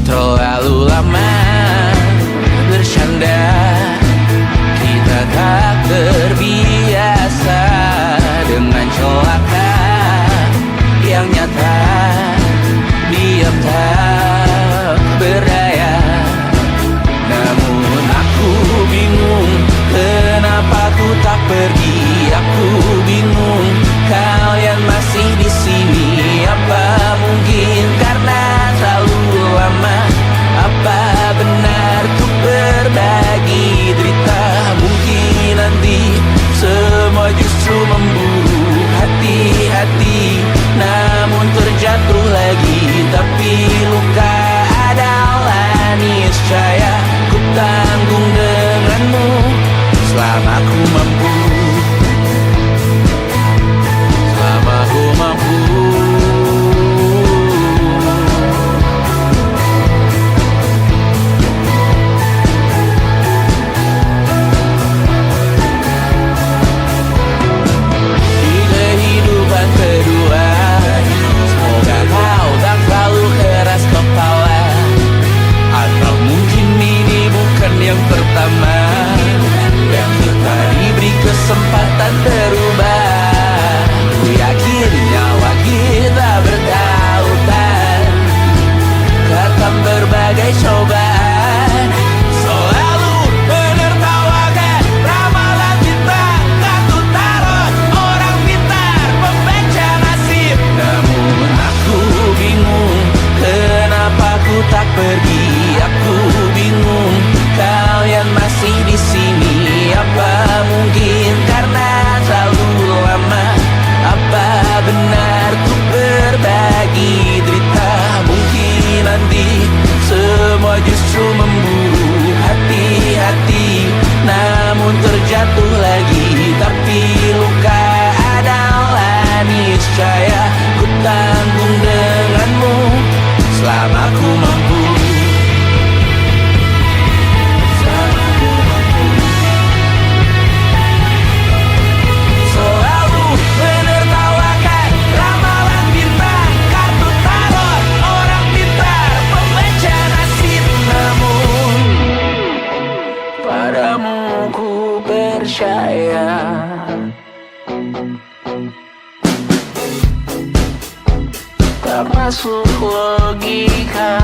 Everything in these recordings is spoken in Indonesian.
Terlalu lama bersandar, kita tak terbiasa dengan celaka yang nyata. Diam tak berdaya, namun aku bingung kenapa ku tak pergi. Aku bingung kalian masih di sini. Apa mungkin karena terlalu lama? Apa benar ku berbagi derita? Mungkin nanti semua justru memburu hati-hati, namun terjatuh lagi. Tapi luka adalah niscaya ku tanggung denganmu selama ku mampu. Selama ku mampu. Di kehidupan kedua, semoga kau tak terlalu keras kepala. Atau mungkin ini bukan yang pertama yang kita diberi kesempatan berubah. Ku yakin nyawa kita bertautan, datang berbagai cobaan. Selalu menertawakan ramalan bintang, kartu tarot orang pintar, pembaca nasib. Namun aku bingung kenapa ku tak pergi. Aku bingung kalian masih di sini. Apa mungkin karena terlalu lama? Apa benar ku berbagi derita? Mungkin nanti semua justru memburu hati-hati, namun terjatuh lagi. Tapi luka adalah niscaya ku tanggung denganmu selama ku mampu. Selalu menertawakan ramalan bintang, kartu tarot orang pintar, pembaca nasib. Namun padamu ku percaya. Tak masuk logika.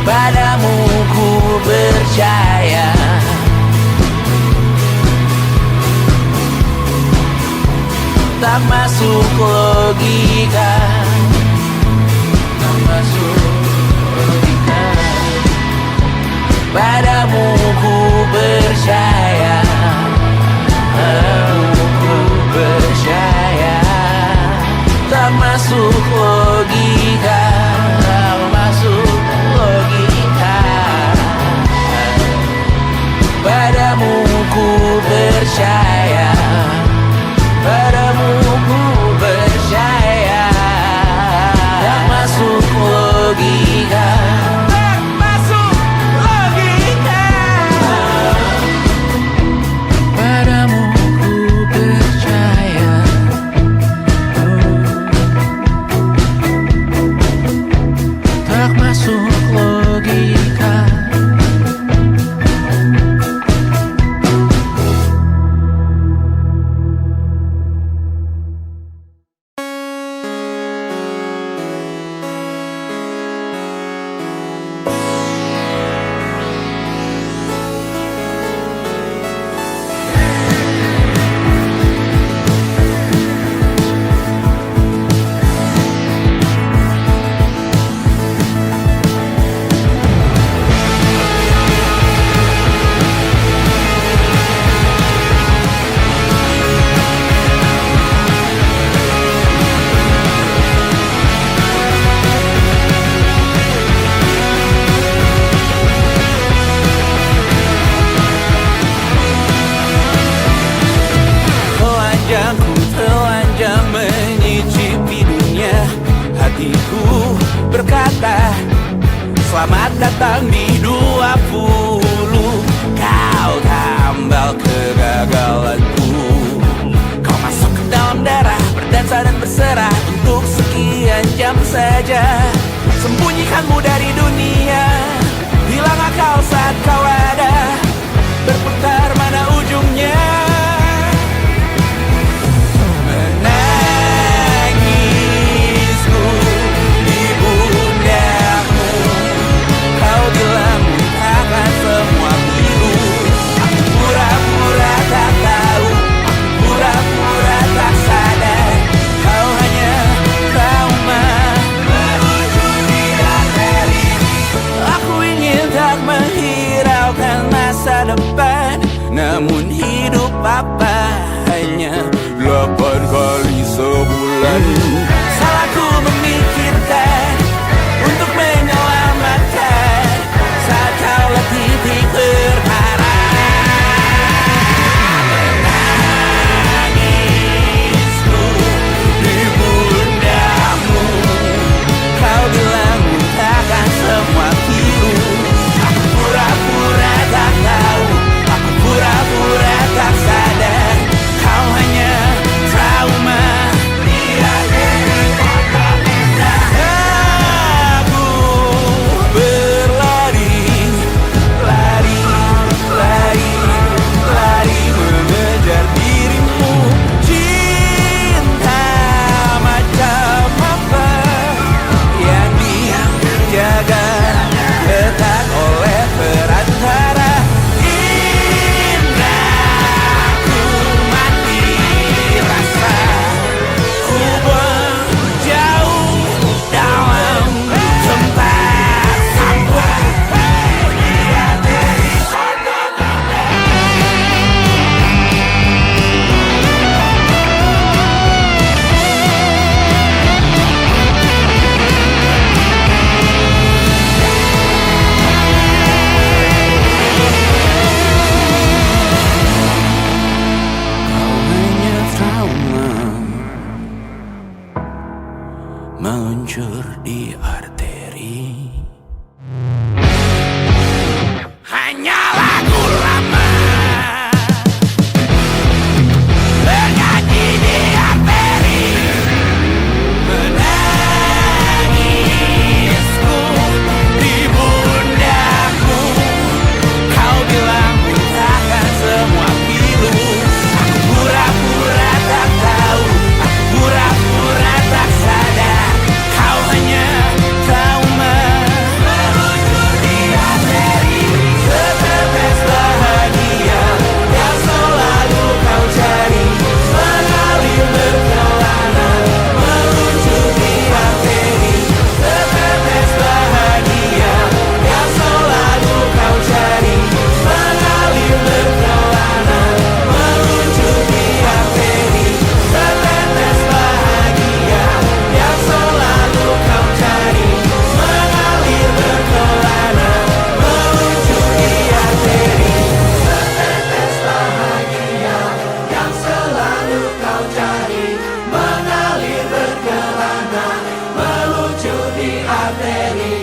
Padamu ku percaya. Tak masuk logika. Tak masuk logika. Padamu ku percaya. Padamu ku percaya. Tak masuk logika. Tak masuk logika. Padamu ku percaya. Padamu ku percaya. Tak masuk logika. Tak masuk logika. Padamu ku percaya. Tak masuk logika. berkata, selamat datang di 20. Kau tambal kegagalanku. memaksa dan berserah untuk sekian jam saja. Sembunyikanmu dari dunia, hilang akal saat kau ada, berputar mana ujungnya. Menangisku di pundakmu, kau bilang lupakan semua pilu. Aku pura-pura tak tahu, pura-pura tak sadar, kau hanya trauma menuju di arteri. Aku ingin tak menghiraukan masa depan, namun hidup apa hanya 8 kali sebulan. Salahku memikirkan untuk menyelamatkan saat kau letih di perkara. Menangisku di pundakmu, kau bilang lupakan semua pilu. Aku pura-pura tak tahu, aku pura-pura tak sadar, kau hanya trauma. Aku berlari, lari, lari, lari mengejar dirimu. Cinta macam apa yang dijaga ketat oleh perantara? Indahku mati rasa, ku berjauh dalam tempat sampah. Kau hanya trauma meluncur di arteri. Hanya lagu lama bernyanyi di arteri. Menangisku di pundakmu, kau bilang lupakan semua pilu. Aku pura-pura tak tahu, aku pura-pura tak sadar, kau hanya trauma meluncur di arteri. Setetes bahagia yang selalu kau cari, mengalir berkelana meluncur di arteri. Setetes bahagia yang selalu kau cari, mengalir berkelana meluncur di arteri. Setetes bahagia yang selalu kau cari, mengalir berkelana meluncur di arteri. Setetes bahagia yang selalu kau cari, mengalir berkelana meluncur di arteri.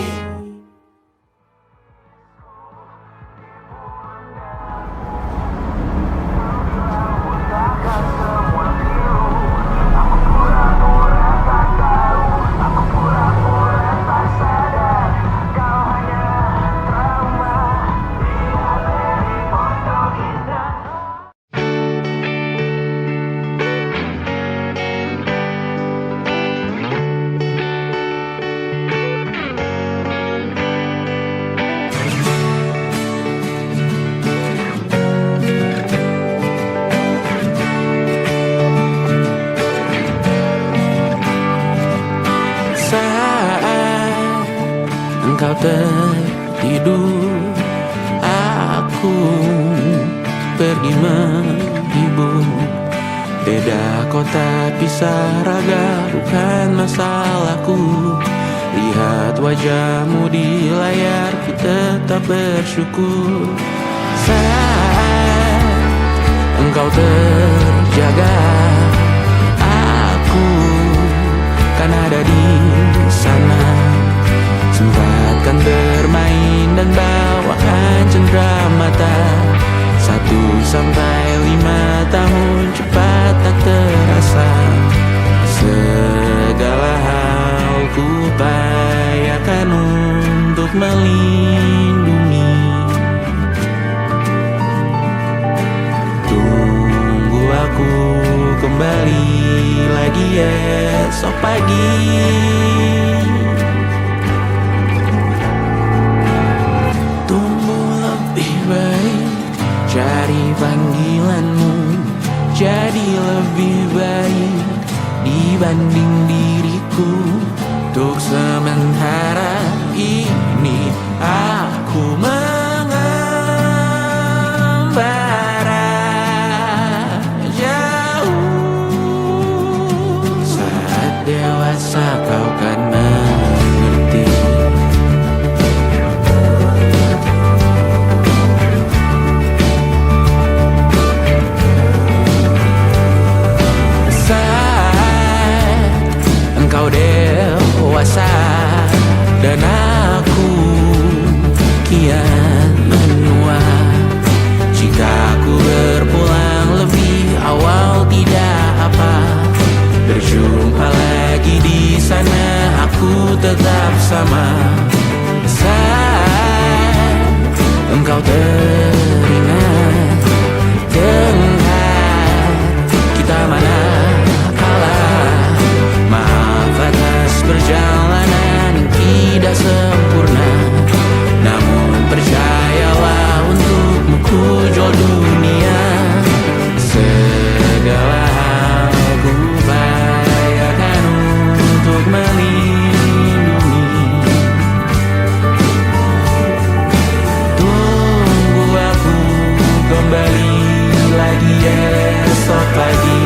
Saat engkau tertidur, aku pergi menghibur. Beda kota pisah raga bukan masalahku. Lihat wajahmu di layar, ku tetap bersyukur. Saat engkau terjaga, aku kan ada di sana. Sempatkan bermain dan bawakan cendera mata. 1 sampai 5 tahun cepat tak terasa. upayakan untuk melindungi. Tunggu aku kembali lagi esok pagi. Tumbuh lebih baik, cari panggilanmu, jadi lebih baik dibanding diriku. Untuk sementara ini aku mengembara jauh. Saat dewasa kau kan mengerti. Saat engkau dewasa dan aku kian menua. Jika aku berpulang lebih awal tidak apa, berjumpa lagi di sana aku tetap sama. Saat engkau teringat dengar kita mana kalah. Maaf atas perjalanan tidak sempurna, namun percayalah untukmu ku jual dunia. Segala hal ku upayakan untuk melindungi. Tunggu aku kembali lagi esok pagi.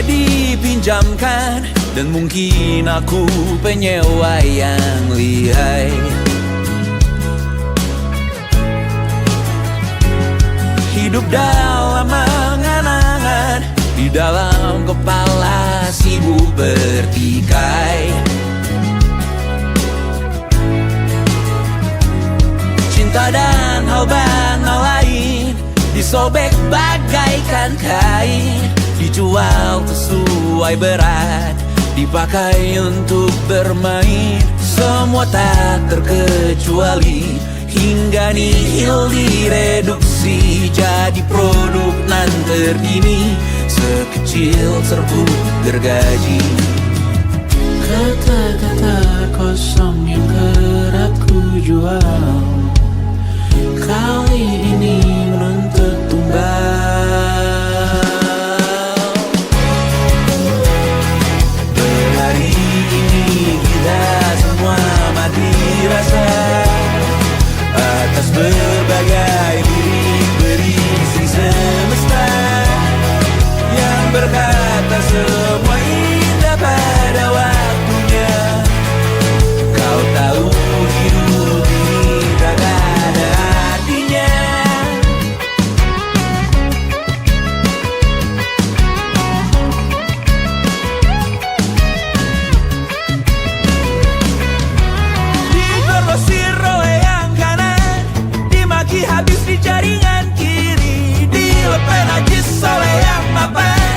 Dipinjamkan dan mungkin aku penyewa yang lihai. Hidup dalam angan-angan, di dalam kepala sibuk bertikai. Cinta dan hal banal lain disobek bagaikan kain, dijual sesuai berat, dipakai untuk bermain. Semua tak terkecuali hingga nihil direduksi jadi produk nan terkini. Sekecil kecil serbu gergaji. Kata-kata kosong yang kerap ku jual kali ini menuntut tumbal. Hari ini kita semua mati rasa atas berbagai lirik berisi semesta yang berkata semua indah pada waktunya. Kau tahu hidup ini tak ada artinya. Digrosir oleh yang kanan, dimaki habis di jaringan kiri, dilepen najis oleh yang mapan,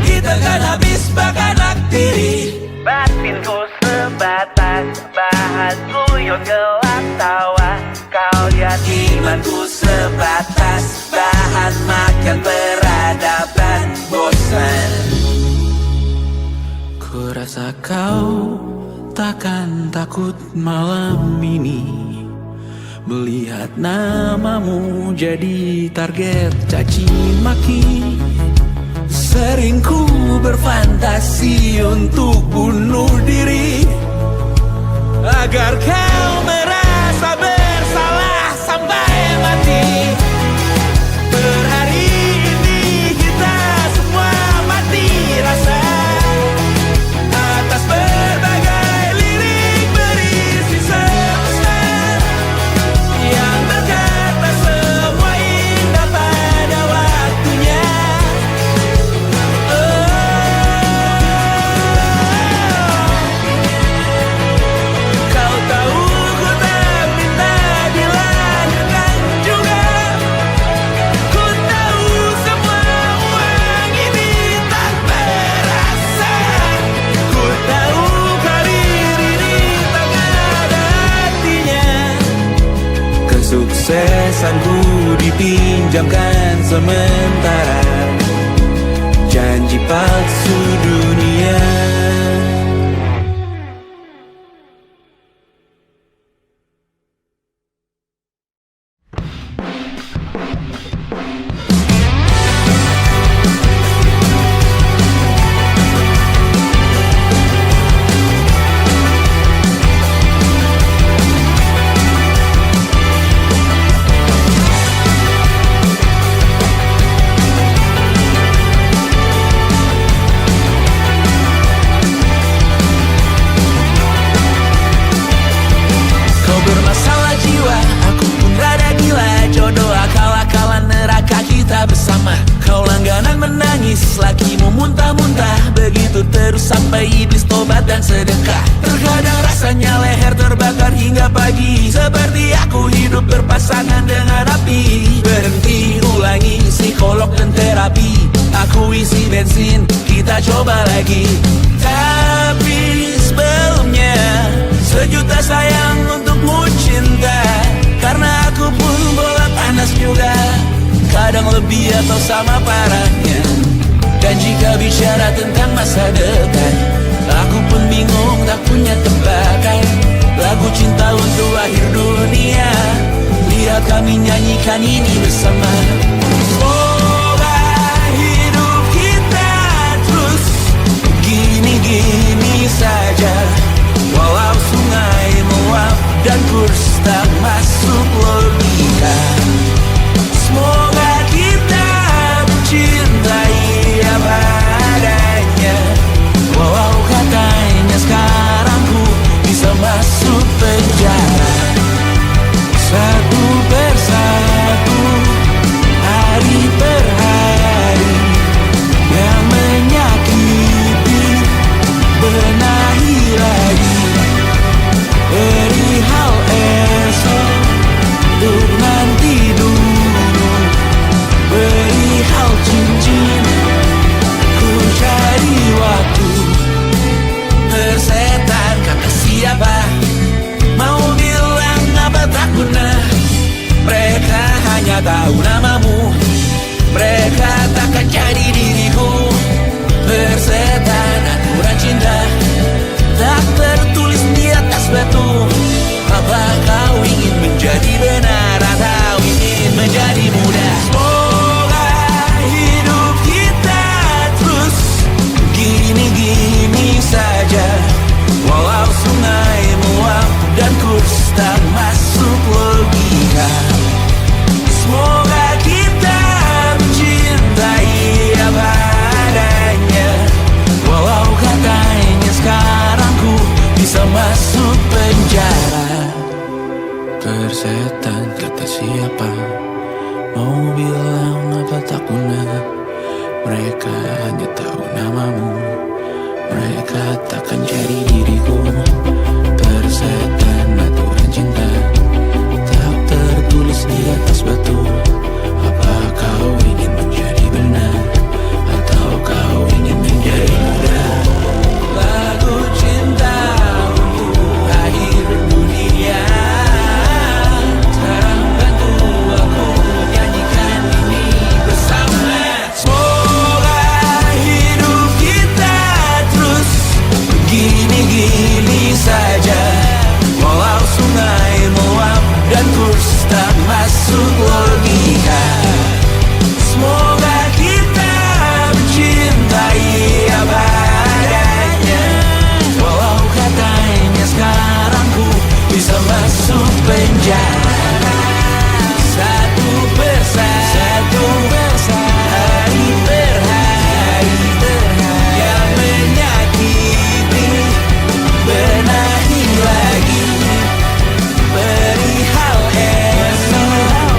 ditekan habis bakanak diri. Batinku sebatas bahan guyon gelap tawa. Kau lihat Imanku sebatas bahan makan peradaban bosan. Ku rasa kau takkan takut malam ini melihat namamu jadi target caci maki. Sering ku berfantasi untuk bunuh diri agar kau merasa bersalah sampai mati. Berhari ini kita semua mati rasa atas berbagai lirik berisi semesta yang berkata semua indah pada waktunya. Kau tahu ku tak minta dilahirkan juga. Ku tahu semua uang ini tak berasa. Ku tahu karir ini tak ada artinya. Kesuksesanku dipinjamkan sementara, janji palsu dunia. Kau bermasalah jiwa, aku pun rada gila. Jodoh akal-akalan neraka kita bersama. Kau langganan menangis, lakimu muntah-muntah. Begitu terus sampai iblis tobat dan sedekah. Terkadang rasanya leher terbakar hingga pagi, seperti aku hidup berpasangan dengan api. Berhenti, ulangi psikolog dan terapi. Aku isi bensin, kita coba lagi. Tapi sebelumnya sejuta sayang untukmu cinta, karena aku pun bola panas juga, kadang lebih atau sama parahnya. Dan jika bicara tentang masa depan, aku pun bingung tak punya tebakan. Lagu cinta untuk akhir dunia, lihat kami nyanyikan ini bersama. Semoga hidup kita terus gini-gini saja, walau sungai meluap dan kurs tak masuk logika. Semoga kita mencintai apa adanya, walau katanya sekarang ku bisa masuk penjara. Satu persatu, hari per hari, yang menyakiti benahi lagi. Perihal esok, untuk nanti dulu. Perihal cincin, ku cari waktu. Persetan kata siapa, mau bilang apa tak guna. Mereka hanya tahu namamu, mereka takkan jadi diriku. setan, kata siapa? Mau bilang apa tak guna. Mereka hanya tahu namamu. Mereka takkan jadi diriku. Persetan aturan cinta tak tertulis di atas batu. Apa kau ingin menjadi benar, atau kau ingin menjadi muda? Lagu cinta untuk akhir dunia. Sekarang bantu aku nyanyikan ini bersama. Semoga hidup kita terus begini-gini saja, walau sungai meluap dan kurs tak masuk logika. Semoga kita mencintai apa adanya, walau katanya sekarang ku bisa masuk penjara. Satu persatu, hari per hari, yang menyakiti benahi lagi. Perihal esok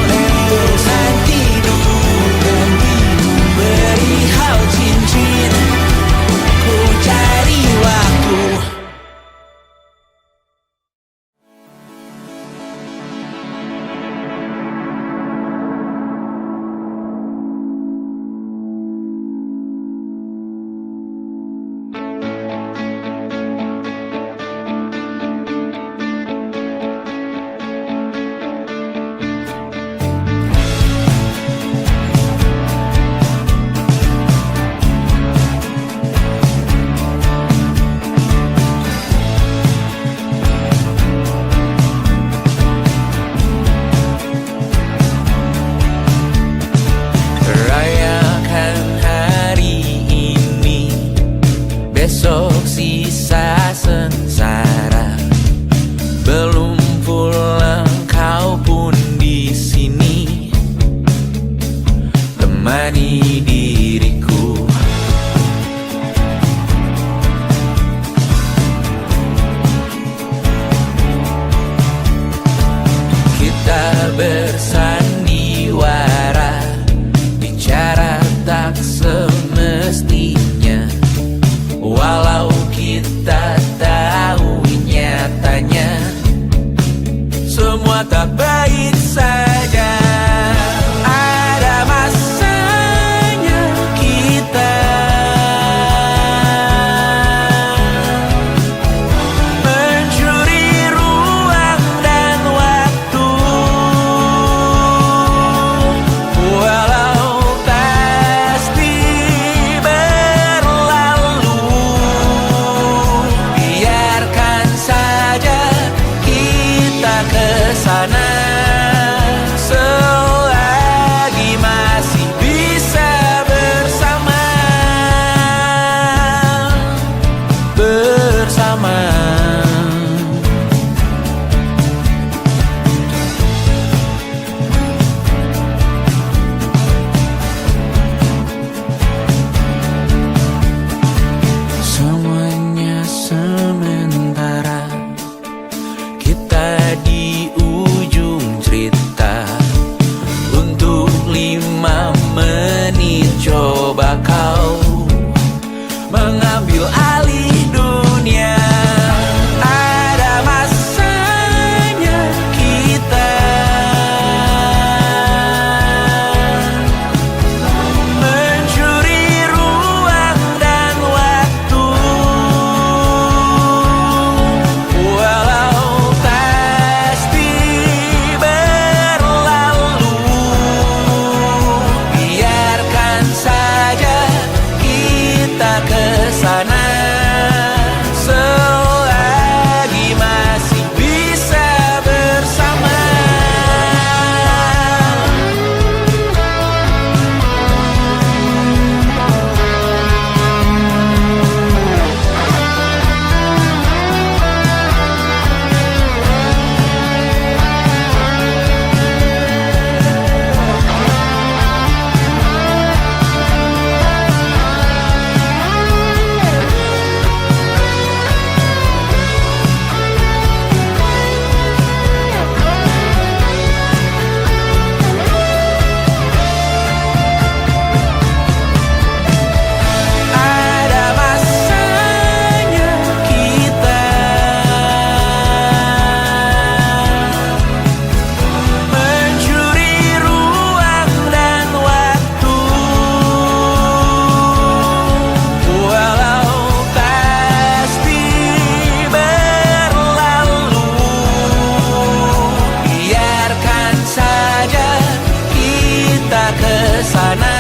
sana.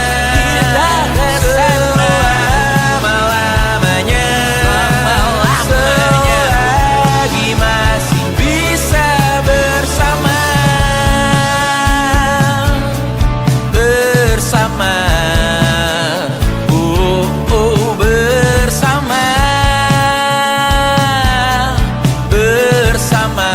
Selama-lamanya selagi masih bisa bersama. Bersama, bersama, bersama,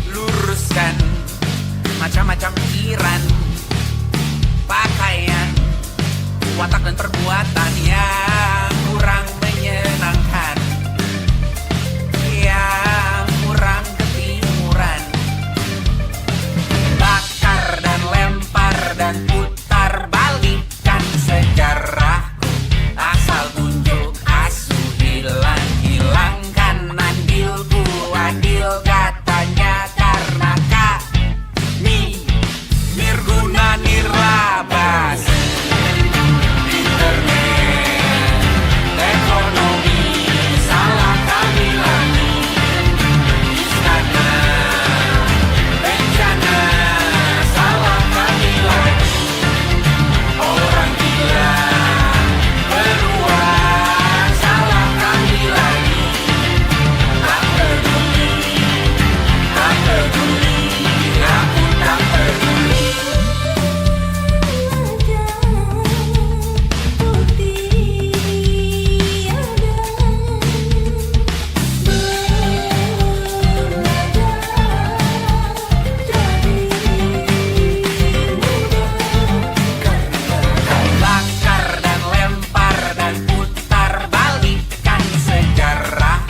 luruskan macam-macam pikiran, pakaian, watak dan perbuatan yang kurang menyenangkan, yang kurang ketimuran. Bakar dan lempar dan putar balikan sejarahku, asal tunjuk asuh hilangkan andilku, adil katanya karena kami nirguna nirlaba. Internet, ekonomi, salah kami lagi. Istana, bencana, salah kami lagi. Orang gila, beruang, salah kami lagi. Tak peduli, aku tak peduli. Bakar dan lempar dan putar balikan sejarah,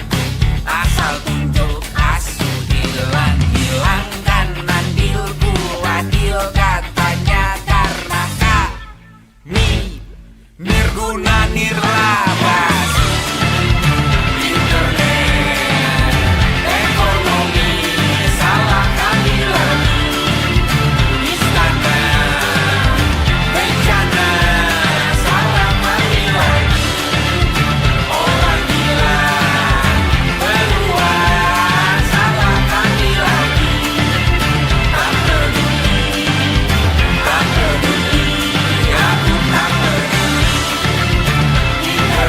asal tunjuk asuh hilangkan andilku, adil katanya karena kami nirguna nirlaba. Internet, ekonomi, salah kami lagi. Istana, bencana, salah kami lagi. Orang gila, beruang, salah kami lagi. Tak peduli, aku tak peduli. Internet,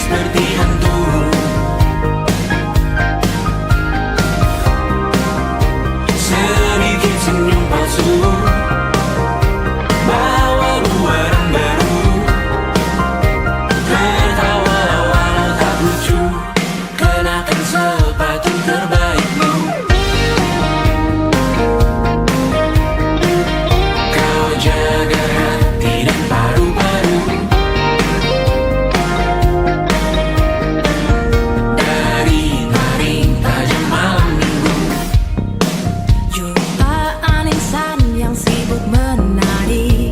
seperti hantu. Sedikit senyum palsu bawa luaran baru. Tertawa walau tak lucu, kenakan sepatu terbaikmu. Kau jaga hati dan paru-paru. Dari taring tajam malam minggu. Jutaan insan yang sibuk menari,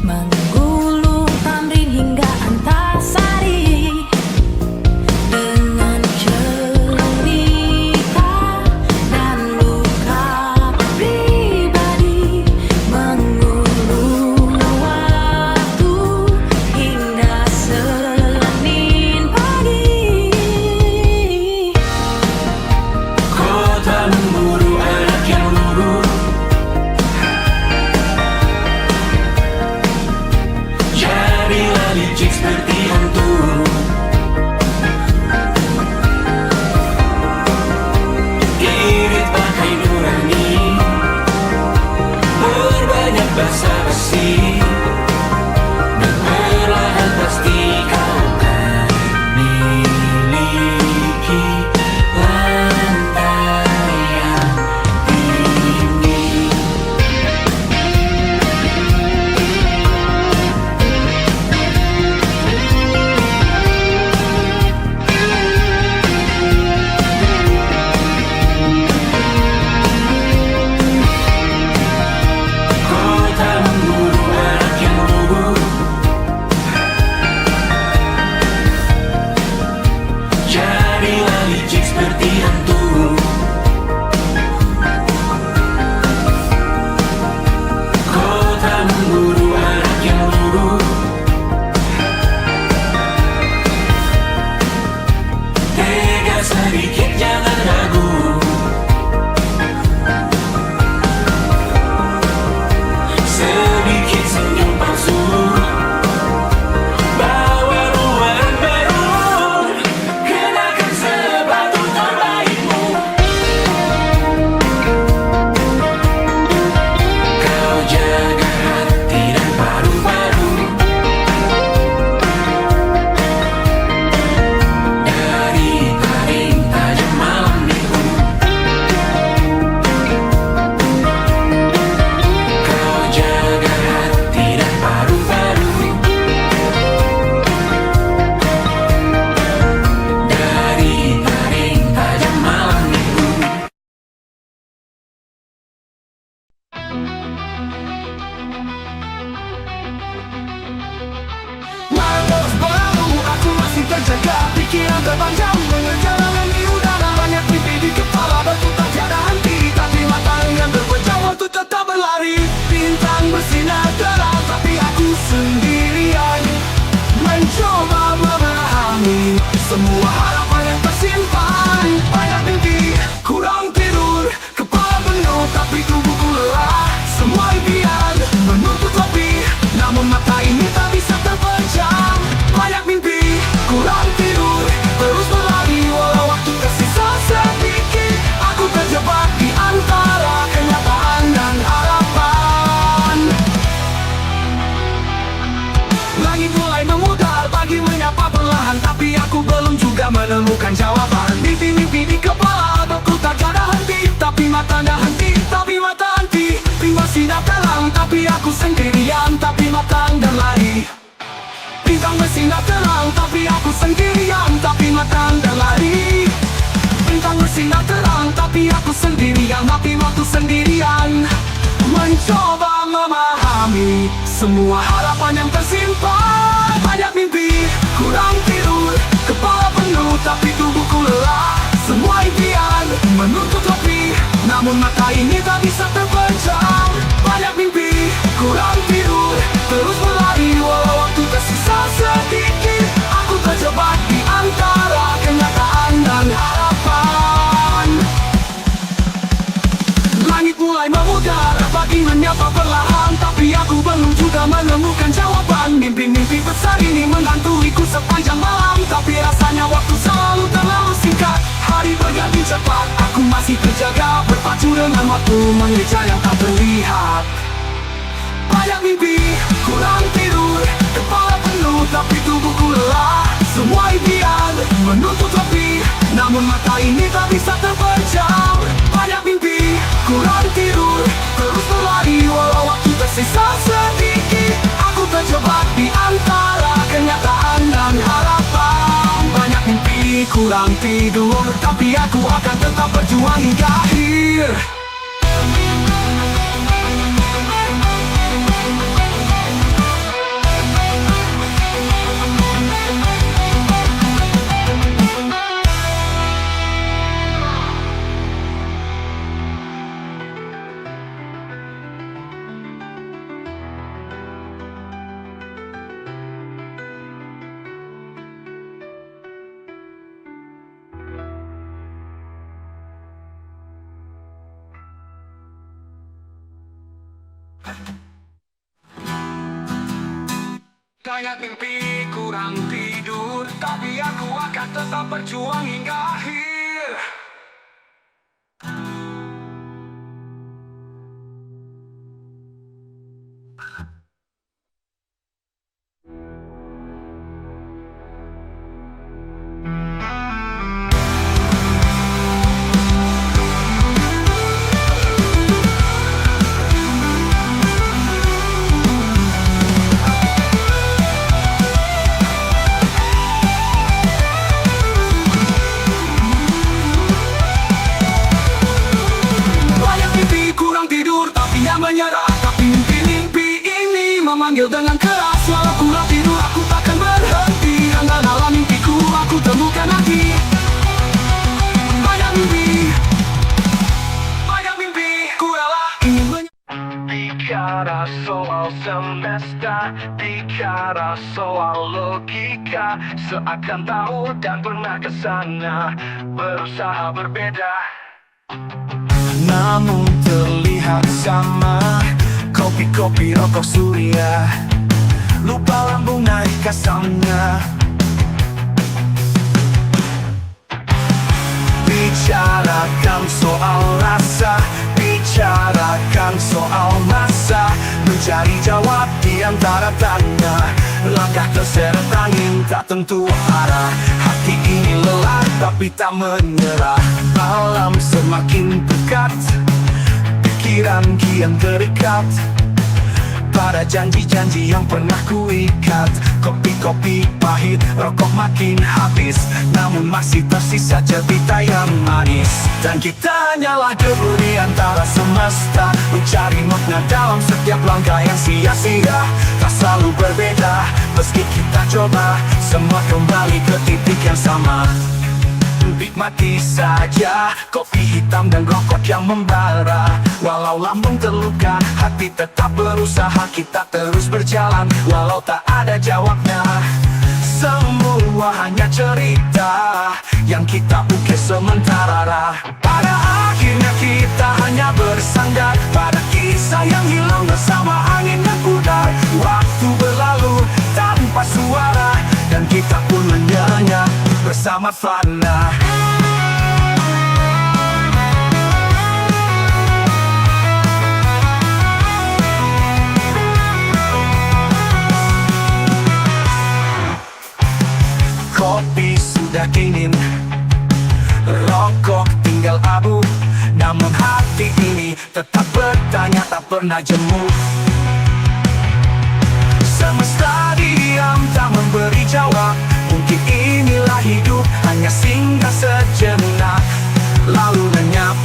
menggulung tamrin hingga antasari. Dengan cerita dan luka pribadi, mengulung waktu hingga Senin pagi. Kota memburu anak yang lugu. Jadilah licik seperti hantu. Irit pakai nurani, berbanyak basa-basi, dan perlahan pasti kau akan miliki lantai yang tinggi. Kota memburu anak yang lugu. Jadilah licik seperti hantu. Kota memburu anak yang lugu. Tega sedikit jangan ragu. Sedikit senyum palsu bawa luaran baru. Kenakan sepatu terbaikmu. Kau jaga hati dan paru-paru. Dari taring tajam malam minggu. Kau jaga hati dan paru-paru. Dari taring tajam malam minggu. Malas baru aku masih terjaga, pikiran terbang mengejar di udara. Banyak mimpi di kepala, berputar tiada henti, tapi mata yang berpejam untuk tetap berlari. Bintang bersinar terang, tapi aku sendirian, mencoba memahami semua harapan yang tersimpan. Banyak mimpi, kurang tidur, kepala penuh, tapi tubuhku lelah. Semua impian menutup topi, namun mata ini tak bisa terpejam. Banyak mimpi, kurang tidur, terus berlari walau waktu tersisa sedikit. Aku terjebak di antara kenyataan dan harapan. Langit mulai memudar, pagi menyapa perlahan, tapi aku belum juga menemukan jawaban. Mimpi-mimpi di kepala, aku tak ada henti, tapi mata dah henti, tapi mata henti. Timbul sinar terang, tapi aku sendirian, tapi matang dan lari. Bintang bersinar terang, tapi aku sendirian, tapi matang dan lari. Bintang bersinar terang, tapi aku sendirian, tapi waktu sendirian, mencoba memahami semua harapan yang tersimpan. Banyak mimpi, kurang tidur, kepala penuh, tapi tubuhku lelah. Semua impian menutup topi, namun mata ini tak bisa terpejam. Banyak mimpi, kurang tidur, terus berlari walau waktu tersisa sedikit. Aku terjebak di antara kenyataan dan harapan. Langit mulai memudar, pagi menyapa perlahan, tapi aku belum juga menemukan jawaban. Mimpi waktu mengejar yang tak terlihat. Banyak mimpi, kurang tidur, kepala penuh tapi tubuhku lelah. Semua impian menuntut lebih, namun mata ini tak bisa terpejam. Banyak mimpi, kurang tidur, terus berlari walau waktu tersisa sedikit. Aku terjebak di antara kenyataan dan harapan. Banyak mimpi, kurang tidur, tapi aku akan tetap berjuang hingga akhir. Banyak mimpi, kurang tidur, tapi aku akan tetap berjuang hingga akhir. Menyerah, tapi mimpi-mimpi ini memanggil dengan keras. Walau kurang tidur, aku takkan berhenti. Hingga dalam mimpiku, aku temukan lagi. Banyak mimpi, ku rela ingin bicara soal semesta, bicara soal logika. Seakan tahu dan pernah kesana, berusaha berbeda, namun terlihat sama. Kopi-kopi rokok surya, lupa lambung naik kasamnya. Bicarakan soal rasa, bicarakan soal masa, mencari jawab di antara tanya. Langkah terseret angin tak tentu arah, hati ini lelah tapi tak menyerah. Malam semakin dekat, pikiran kian terikat pada janji-janji yang pernah kuikat. Kopi-kopi pahit, rokok makin habis, namun masih tersisa cerita yang manis. Dan kita hanyalah debu di antara semesta, mencari makna dalam setiap langkah yang sia-sia. Tak selalu berbeda, meski kita coba, semua kembali ke titik yang sama. Nikmati saja kopi hitam dan rokok yang membara. Walau lambung terluka, hati tetap berusaha. Kita terus berjalan walau tak ada jawabnya. Semua hanya cerita yang kita ukir sementara. Pada akhirnya kita hanya bersandar pada kisah yang hilang bersama angin dan pudar. Waktu berlalu tanpa suara, dan kita pun menyanyi bersama fana. Kopi sudah dingin, rokok tinggal abu, namun hati ini tetap bertanya, tak pernah jemu. Semesta diam tak memberi jawab, mungkin inilah hidup, hanya singgah sejenak lalu lenyap.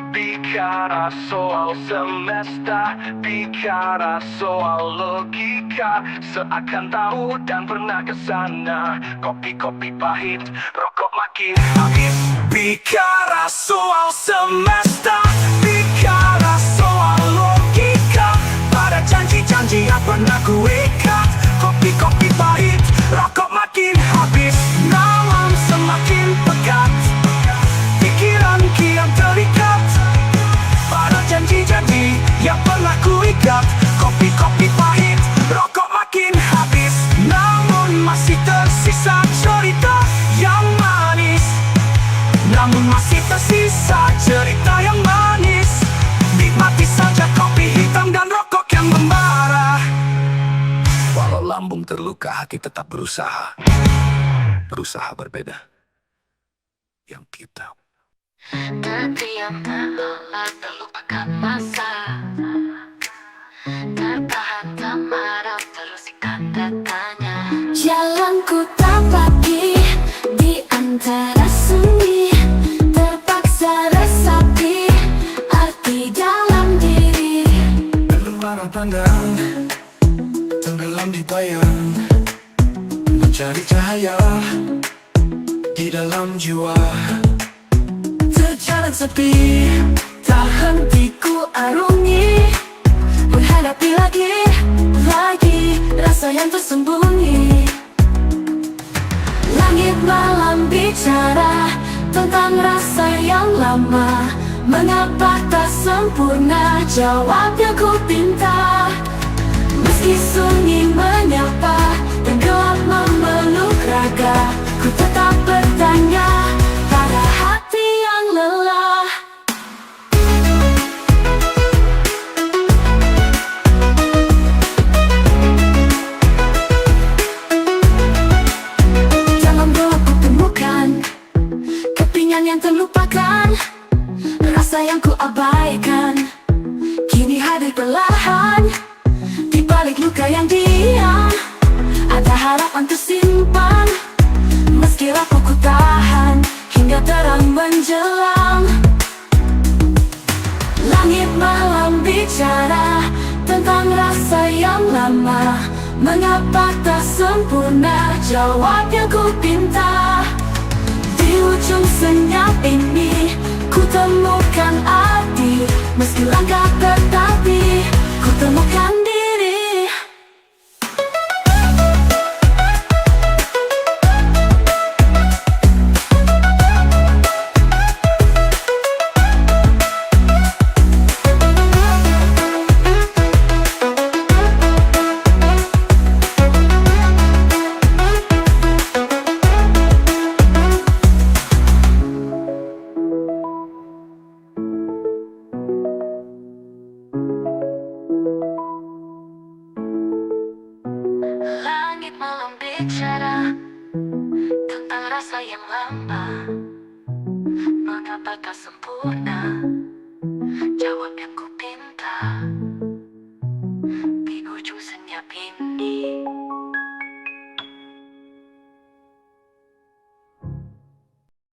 Bicara soal semesta, bicara soal logika. Seakan tahu dan pernah kesana, kopi-kopi pahit, rokok makin habis. Bicara soal semesta, bicara soal logika. Pada janji-janji yang pernah kuikat, kopi-kopi pahit, rokok makin habis. Malam semakin pekat, pikiran kian terikat lambung terluka, hati tetap berusaha. Berusaha berbeda. Yang kita Terdiam, terlelap, terlupakan masa. Tertahan, termarah, terus ikat tanya. Jalanku tak lagi di antara sunyi. Terpaksa resapi arti dalam diri. keluar pandang, tenggelam di bayang, mencari cahaya di dalam jiwa. Terjalan sepi, tak henti ku arungi. Menghadapi lagi rasa yang tersembunyi. Langit malam bicara tentang rasa yang lama. Mengapa tak sempurna, jawabnya ku pinta. Meski sunyi menyapa dan gelap memeluk raga, ku tetap bertanya pada hati yang lelah. Dalam doa ku temukan kepingan yang terlupakan, rasa yang ku abaikan kini hadir perlahan. Di balik luka yang diam, ada harapan tersimpan. Meski rapuh ku tahan hingga terang menjelang. Langit malam bicara tentang rasa yang lama. Mengapa tak sempurna, jawabnya ku pinta. Di ujung senyap ini ku temukan arti. Meski langkah tetapi ku temukan diri. Langit malam bicara tentang rasa yang lama. Mengapa tak sempurna, jawab yang ku pinta. Di ujung senyap ini